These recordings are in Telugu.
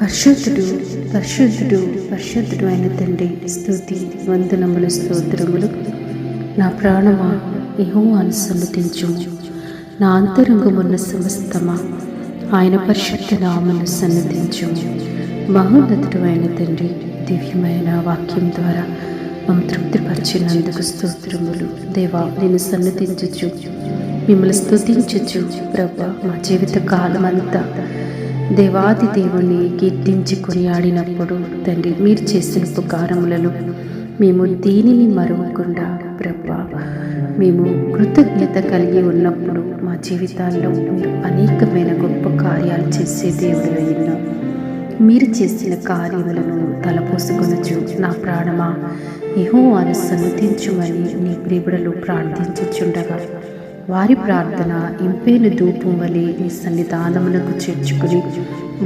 పరిశుద్ధుడు పరిశుద్ధుడు పరిశుద్ధుడు అయిన తండ్రి, స్తుతి వందనములు స్తోత్రములు. నా ప్రాణమా యెహోవాను సన్నుతించుము, నా అంతరంగమున్న సమస్తమా ఆయన పరిశుద్ధ నామమును సన్నుతించుము. మహోన్నతుడు అయిన తండ్రి, దివ్యమైన వాక్యం ద్వారా మమ్మ తృప్తిపరిచినందుకు స్తోత్రములు. దేవా, నేను సన్నుతించుచు మిమ్మల్ని స్తుతించుచు ప్రభా మా జీవిత కాలం అంతా దేవాది దేవుని కీర్తించి కొనియాడినప్పుడు తండ్రి, మీరు చేసిన ఉపకారములలో మేము దీనిని మరవకుండా ప్రభా మేము కృతజ్ఞత కలిగి ఉన్నప్పుడు మా జీవితాల్లో మీరు అనేకమైన గొప్ప కార్యాలు చేసే దేవుడు అయినా మీరు చేసిన కార్యములను తలపోసుకొనచ్చు. నా ప్రాణమా యెహోవాను సన్నుతించుమని నీ ప్రియుడలు ప్రార్థించుచుండగా వారి ప్రార్థన ఇంపైన ధూపం వలె నీ సన్నిధానమునకు చేర్చుకుని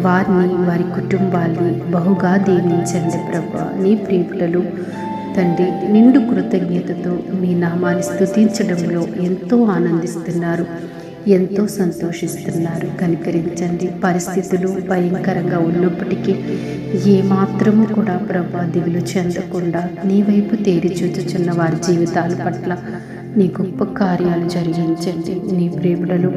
వారిని వారి కుటుంబాన్ని బహుగా దీవించండి ప్రభా. నీ ప్రియులు తండ్రి నిండు కృతజ్ఞతతో మీ నామాన్ని స్తుతించడంలో ఎంతో ఆనందిస్తున్నారు, ఎంతో సంతోషిస్తున్నారు. కనికరించండి. పరిస్థితులు భయంకరంగా ఉన్నప్పటికీ ఏమాత్రము కూడా ప్రభా దిగులు చెందకుండా నీ వైపు తేరి చూచుచున్న వారి జీవితాల పట్ల నీ గొప్ప కార్యాలు జరిగించండి. నీ ప్రేమలను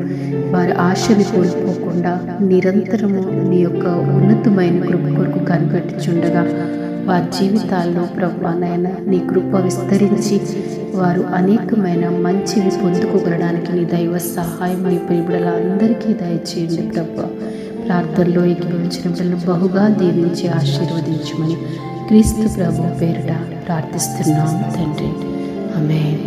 వారి ఆశని కోల్పోకుండా నిరంతరము నీ యొక్క ఉన్నతమైన కృప కొరకు కనిపెట్టుచుండగా వారి జీవితాల్లో ప్రభా నాయన నీ కృప విస్తరించి వారు అనేకమైన మంచిని పొందుకోగలడానికి నీ దైవ సహాయం నీ ప్రియులందరికీ దయచేయండి ప్రభా. ప్రార్థనలో ఏకీభవించిన పిల్లలు బహుగా దీవించి ఆశీర్వదించమని క్రీస్తు ప్రభు పేరిట ప్రార్థిస్తున్నాము తండ్రి. ఆమేన్.